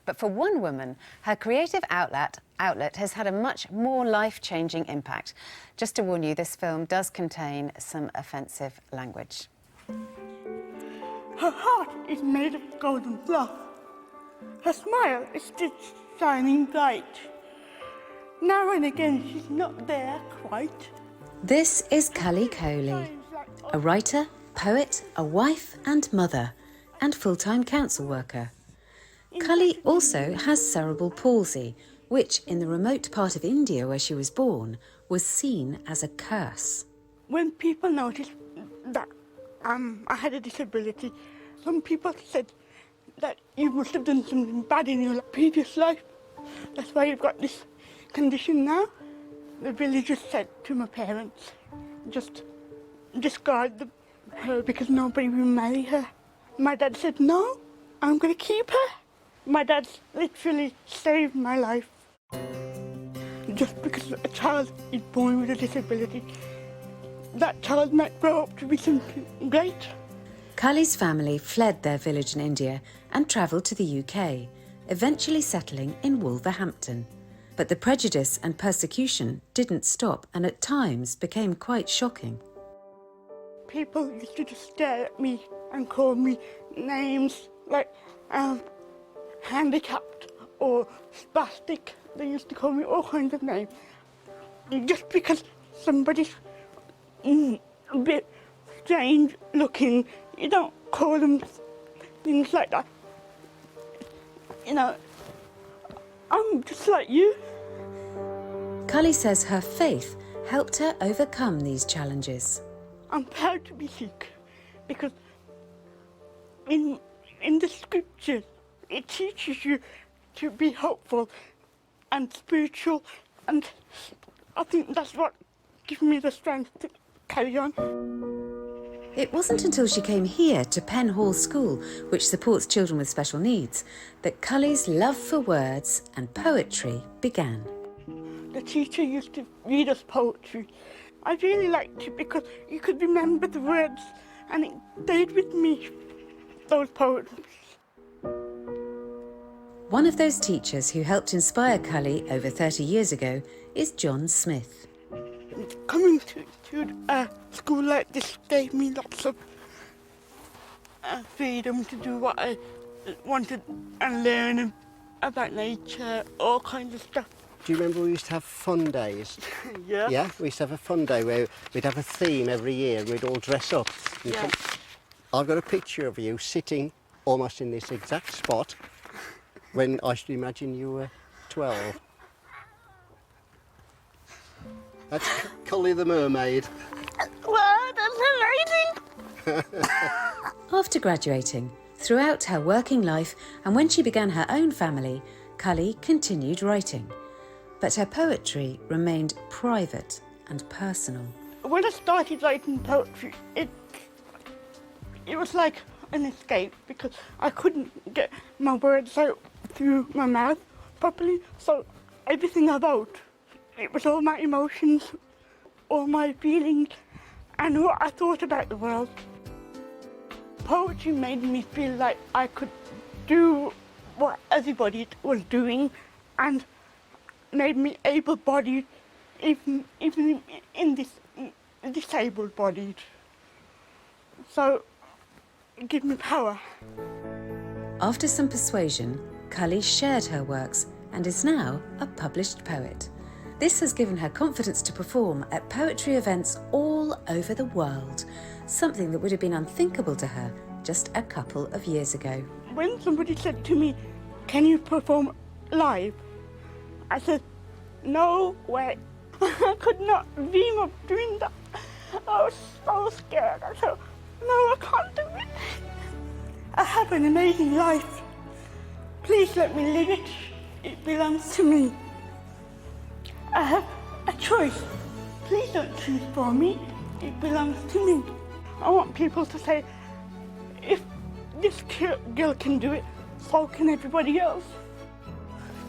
But for one woman, her creative outlet has had a much more life-changing impact. Just to warn you, this film does contain some offensive language. Her heart is made of golden fluff. Her smile is still shining bright. Now and again, she's not there quite. This is Kuli Kohli, a writer, poet, a wife and mother, and full-time council worker. Kuli also has cerebral palsy, which in the remote part of India where she was born was seen as a curse. When people noticed that I had a disability, some people said that you must have done something bad in your previous life. That's why you've got this condition now. The villagers said to my parents, just discard her because nobody will marry her. My dad said, no, I'm going to keep her. My dad's literally saved my life. Just because a child is born with a disability, that child might grow up to be something great. Kuli's family fled their village in India and travelled to the UK, eventually settling in Wolverhampton. But the prejudice and persecution didn't stop and at times became quite shocking. People used to just stare at me and call me names like handicapped or spastic. They used to call me all kinds of names. Just because somebody's a bit strange looking, you don't call them things like that. You know, I'm just like you. Kuli says her faith helped her overcome these challenges. I'm proud to be Sikh because in the scriptures it teaches you to be hopeful and spiritual, and I think that's what gives me the strength to carry on. It wasn't until she came here to Penn Hall School, which supports children with special needs, that Kuli's love for words and poetry began. The teacher used to read us poetry. I really liked it because you could remember the words and it stayed with me, those poems. One of those teachers who helped inspire Kuli over 30 years ago is John Smith. Coming to a school like this gave me lots of freedom to do what I wanted and learn about nature, all kinds of stuff. Do you remember we used to have fun days? Yeah. Yeah, we used to have a fun day where we'd have a theme every year and we'd all dress up. Yeah. I've got a picture of you sitting almost in this exact spot when I should imagine you were 12. That's Kuli the mermaid. Wow, that's amazing! After graduating, throughout her working life and when she began her own family, Kuli continued writing. But her poetry remained private and personal. When I started writing poetry, it was like an escape because I couldn't get my words out through my mouth properly. So everything I wrote, it was all my emotions, all my feelings, and what I thought about the world. Poetry made me feel like I could do what everybody was doing and made me able-bodied, even in this disabled-bodied. So it gave me power. After some persuasion, Kuli shared her works and is now a published poet. This has given her confidence to perform at poetry events all over the world, something that would have been unthinkable to her just a couple of years ago. When somebody said to me, "Can you perform live?" I said, no way. I could not dream of doing that. I was so scared. I said, no, I can't do it. I have an amazing life. Please let me live it. It belongs to me. I have a choice. Please don't choose for me. It belongs to me. I want people to say, if this girl can do it, so can everybody else.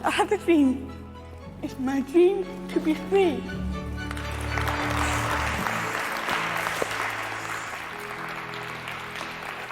I have a dream. It's my dream to be free.